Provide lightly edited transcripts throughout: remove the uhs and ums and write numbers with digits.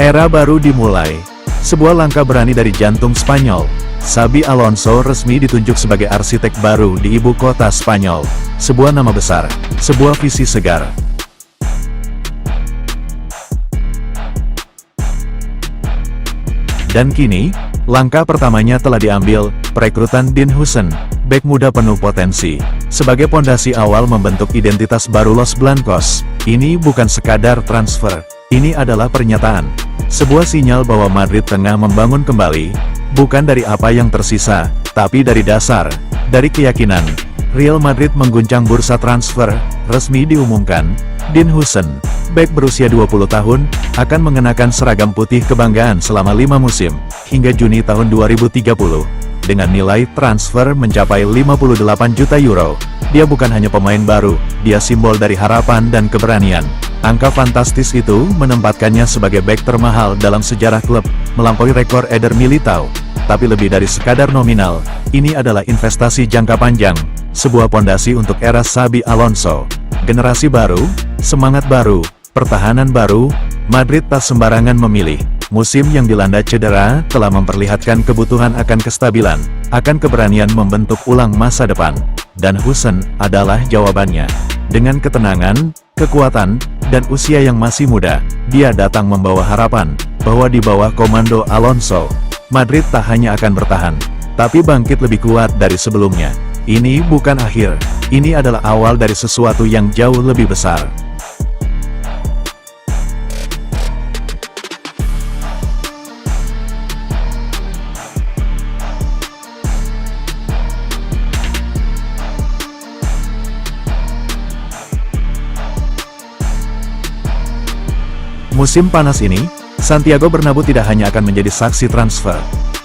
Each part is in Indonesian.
Era baru dimulai. Sebuah langkah berani dari jantung Spanyol. Xabi Alonso resmi ditunjuk sebagai arsitek baru di ibu kota Spanyol. Sebuah nama besar, sebuah visi segar. Dan kini, langkah pertamanya telah diambil, perekrutan Dean Huijsen, bek muda penuh potensi. Sebagai pondasi awal membentuk identitas baru Los Blancos, ini bukan sekadar transfer, ini adalah pernyataan. Sebuah sinyal bahwa Madrid tengah membangun kembali, bukan dari apa yang tersisa, tapi dari dasar, dari keyakinan. Real Madrid mengguncang bursa transfer, resmi diumumkan, Dean Huijsen, bek berusia 20 tahun, akan mengenakan seragam putih kebanggaan selama 5 musim, hingga Juni tahun 2030. Dengan nilai transfer mencapai 58 juta euro, dia bukan hanya pemain baru, dia simbol dari harapan dan keberanian. Angka fantastis itu menempatkannya sebagai bek termahal dalam sejarah klub, melampaui rekor Eder Militao. Tapi lebih dari sekadar nominal, ini adalah investasi jangka panjang, sebuah pondasi untuk era Xabi Alonso. Generasi baru, semangat baru, pertahanan baru, Madrid tak sembarangan memilih. Musim yang dilanda cedera telah memperlihatkan kebutuhan akan kestabilan, akan keberanian membentuk ulang masa depan. Dan Huijsen adalah jawabannya. Dengan ketenangan, kekuatan, dan usia yang masih muda, dia datang membawa harapan, bahwa di bawah komando Alonso, Madrid tak hanya akan bertahan, tapi bangkit lebih kuat dari sebelumnya. Ini bukan akhir, ini adalah awal dari sesuatu yang jauh lebih besar. Musim panas ini, Santiago Bernabeu tidak hanya akan menjadi saksi transfer,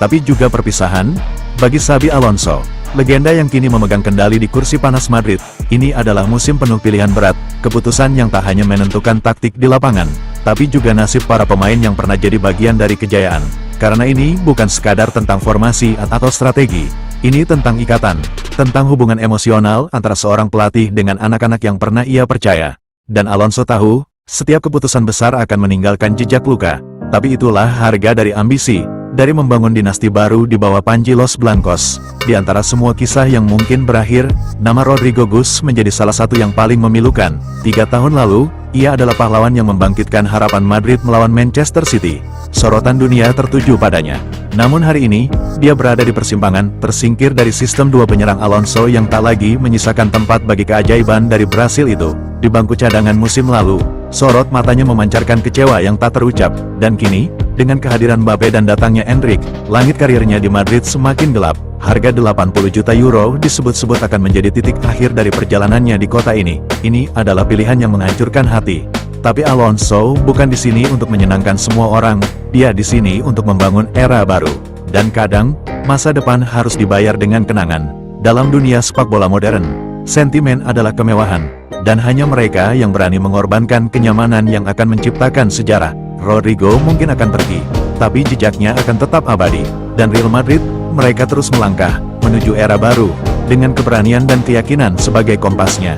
tapi juga perpisahan. Bagi Xabi Alonso, legenda yang kini memegang kendali di kursi panas Madrid, ini adalah musim penuh pilihan berat, keputusan yang tak hanya menentukan taktik di lapangan, tapi juga nasib para pemain yang pernah jadi bagian dari kejayaan. Karena ini bukan sekadar tentang formasi atau strategi, ini tentang ikatan, tentang hubungan emosional antara seorang pelatih dengan anak-anak yang pernah ia percaya. Dan Alonso tahu, setiap keputusan besar akan meninggalkan jejak luka, tapi itulah harga dari ambisi, dari membangun dinasti baru di bawah panji Los Blancos. Di antara semua kisah yang mungkin berakhir, nama Rodrigo Gus menjadi salah satu yang paling memilukan. 3 tahun lalu, ia adalah pahlawan yang membangkitkan harapan Madrid melawan Manchester City. Sorotan dunia tertuju padanya. Namun hari ini, dia berada di persimpangan, tersingkir dari sistem 2 penyerang Alonso yang tak lagi menyisakan tempat bagi keajaiban dari Brasil itu. Di bangku cadangan musim lalu, sorot matanya memancarkan kecewa yang tak terucap, dan kini, dengan kehadiran Mbappe dan datangnya Endrick, langit karirnya di Madrid semakin gelap. Harga 80 juta euro disebut-sebut akan menjadi titik akhir dari perjalanannya di kota ini. Ini adalah pilihan yang menghancurkan hati. Tapi Alonso bukan di sini untuk menyenangkan semua orang, dia di sini untuk membangun era baru. Dan kadang, masa depan harus dibayar dengan kenangan. Dalam dunia sepak bola modern, sentimen adalah kemewahan. Dan hanya mereka yang berani mengorbankan kenyamanan yang akan menciptakan sejarah. Rodrigo mungkin akan pergi, tapi jejaknya akan tetap abadi. Dan Real Madrid, mereka terus melangkah, menuju era baru, dengan keberanian dan keyakinan sebagai kompasnya.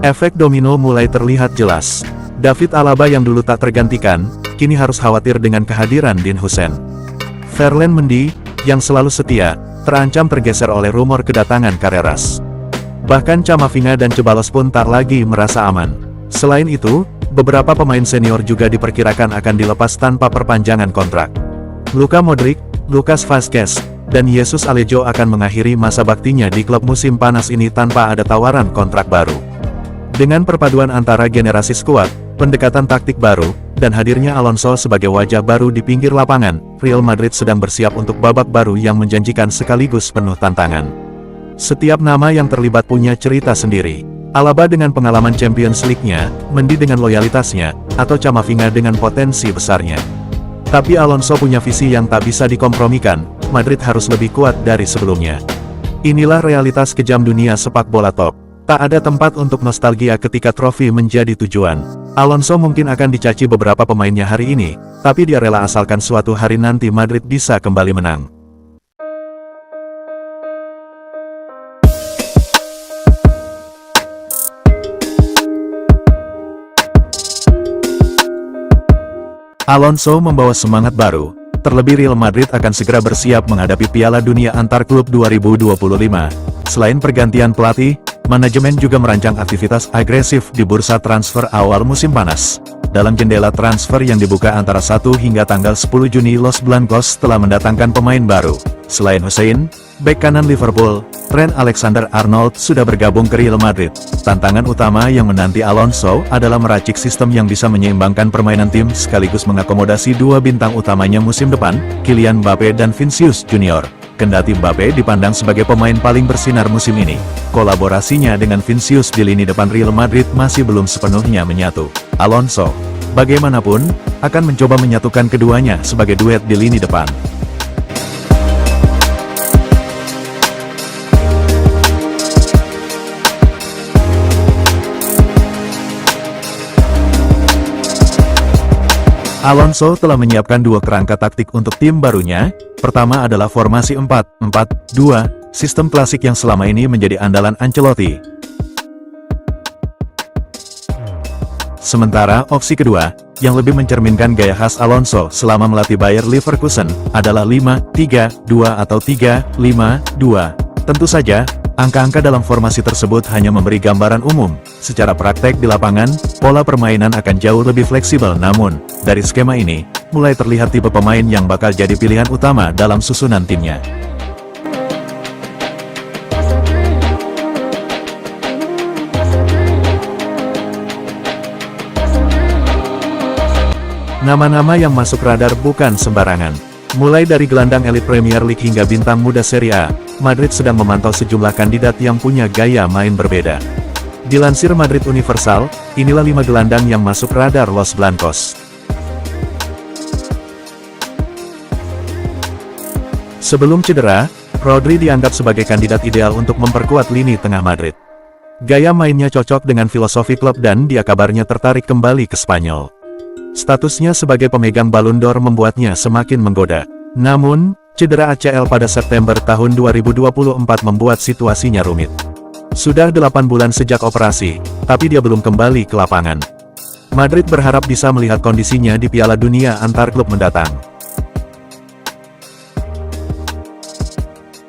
Efek domino mulai terlihat jelas. David Alaba yang dulu tak tergantikan, kini harus khawatir dengan kehadiran Dean Huijsen. Ferland Mendy, yang selalu setia, terancam tergeser oleh rumor kedatangan Carreras. Bahkan Camavinga dan Ceballos pun tak lagi merasa aman. Selain itu, beberapa pemain senior juga diperkirakan akan dilepas tanpa perpanjangan kontrak. Luka Modric, Lucas Vazquez, dan Jesus Alejo akan mengakhiri masa baktinya di klub musim panas ini tanpa ada tawaran kontrak baru. Dengan perpaduan antara generasi skuad, pendekatan taktik baru, dan hadirnya Alonso sebagai wajah baru di pinggir lapangan, Real Madrid sedang bersiap untuk babak baru yang menjanjikan sekaligus penuh tantangan. Setiap nama yang terlibat punya cerita sendiri. Alaba dengan pengalaman Champions League-nya, Mendy dengan loyalitasnya, atau Camavinga dengan potensi besarnya. Tapi Alonso punya visi yang tak bisa dikompromikan, Madrid harus lebih kuat dari sebelumnya. Inilah realitas kejam dunia sepak bola top. Tak ada tempat untuk nostalgia ketika trofi menjadi tujuan. Alonso mungkin akan dicaci beberapa pemainnya hari ini, tapi dia rela asalkan suatu hari nanti Madrid bisa kembali menang. Alonso membawa semangat baru, terlebih Real Madrid akan segera bersiap menghadapi Piala Dunia Antar Klub 2025. Selain pergantian pelatih, manajemen juga merancang aktivitas agresif di bursa transfer awal musim panas. Dalam jendela transfer yang dibuka antara 1 hingga tanggal 10 Juni, Los Blancos telah mendatangkan pemain baru. Selain Hussein, bek kanan Liverpool, Trent Alexander-Arnold sudah bergabung ke Real Madrid. Tantangan utama yang menanti Alonso adalah meracik sistem yang bisa menyeimbangkan permainan tim sekaligus mengakomodasi dua bintang utamanya musim depan, Kylian Mbappe dan Vinicius Junior. Kendati Mbappe dipandang sebagai pemain paling bersinar musim ini, kolaborasinya dengan Vinicius di lini depan Real Madrid masih belum sepenuhnya menyatu. Alonso, bagaimanapun, akan mencoba menyatukan keduanya sebagai duet di lini depan. Alonso telah menyiapkan dua kerangka taktik untuk tim barunya. Pertama adalah formasi 4-4-2, sistem klasik yang selama ini menjadi andalan Ancelotti. Sementara opsi kedua, yang lebih mencerminkan gaya khas Alonso selama melatih Bayer Leverkusen, adalah 5-3-2 atau 3-5-2. Tentu saja, angka-angka dalam formasi tersebut hanya memberi gambaran umum. Secara praktek di lapangan, pola permainan akan jauh lebih fleksibel, namun, dari skema ini, mulai terlihat tipe pemain yang bakal jadi pilihan utama dalam susunan timnya. Nama-nama yang masuk radar bukan sembarangan. Mulai dari gelandang elit Premier League hingga bintang muda Serie A, Madrid sedang memantau sejumlah kandidat yang punya gaya main berbeda. Dilansir Madrid Universal, inilah 5 gelandang yang masuk radar Los Blancos. Sebelum cedera, Rodri dianggap sebagai kandidat ideal untuk memperkuat lini tengah Madrid. Gaya mainnya cocok dengan filosofi klub dan dia kabarnya tertarik kembali ke Spanyol. Statusnya sebagai pemegang Ballon d'Or membuatnya semakin menggoda. Namun, cedera ACL pada September tahun 2024 membuat situasinya rumit. Sudah 8 bulan sejak operasi, tapi dia belum kembali ke lapangan. Madrid berharap bisa melihat kondisinya di Piala Dunia Antar Klub mendatang.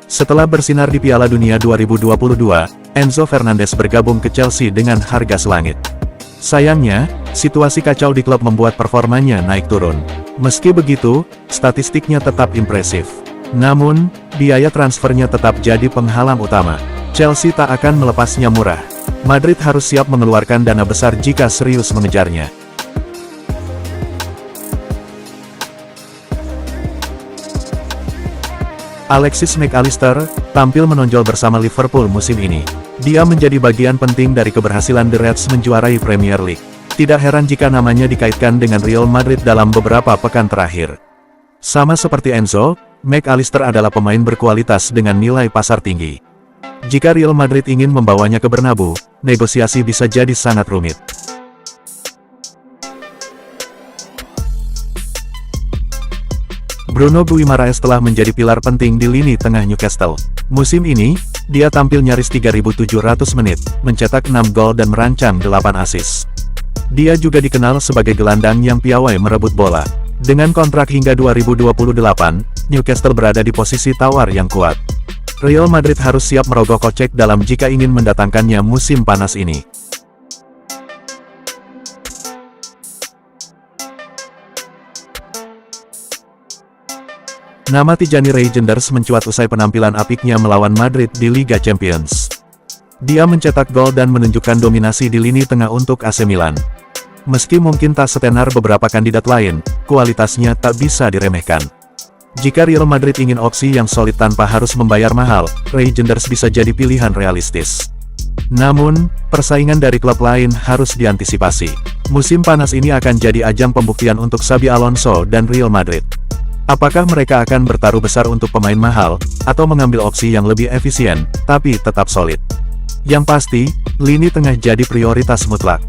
Setelah bersinar di Piala Dunia 2022, Enzo Fernandez bergabung ke Chelsea dengan harga selangit. Sayangnya, situasi kacau di klub membuat performanya naik turun. Meski begitu, statistiknya tetap impresif. Namun, biaya transfernya tetap jadi penghalang utama. Chelsea tak akan melepasnya murah. Madrid harus siap mengeluarkan dana besar jika serius mengejarnya. Alexis Mac Allister tampil menonjol bersama Liverpool musim ini. Dia menjadi bagian penting dari keberhasilan The Reds menjuarai Premier League. Tidak heran jika namanya dikaitkan dengan Real Madrid dalam beberapa pekan terakhir. Sama seperti Enzo, Mac Allister adalah pemain berkualitas dengan nilai pasar tinggi. Jika Real Madrid ingin membawanya ke Bernabeu, negosiasi bisa jadi sangat rumit. Bruno Guimaraes telah menjadi pilar penting di lini tengah Newcastle. Musim ini, dia tampil nyaris 3.700 menit, mencetak 6 gol dan merancang 8 assist. Dia juga dikenal sebagai gelandang yang piawai merebut bola. Dengan kontrak hingga 2028, Newcastle berada di posisi tawar yang kuat. Real Madrid harus siap merogoh kocek dalam jika ingin mendatangkannya musim panas ini. Nama Tijani Reijnders mencuat usai penampilan apiknya melawan Madrid di Liga Champions. Dia mencetak gol dan menunjukkan dominasi di lini tengah untuk AC Milan. Meski mungkin tak setenar beberapa kandidat lain, kualitasnya tak bisa diremehkan. Jika Real Madrid ingin opsi yang solid tanpa harus membayar mahal, Reijnders bisa jadi pilihan realistis. Namun, persaingan dari klub lain harus diantisipasi. Musim panas ini akan jadi ajang pembuktian untuk Xabi Alonso dan Real Madrid. Apakah mereka akan bertaruh besar untuk pemain mahal, atau mengambil opsi yang lebih efisien, tapi tetap solid? Yang pasti, lini tengah jadi prioritas mutlak.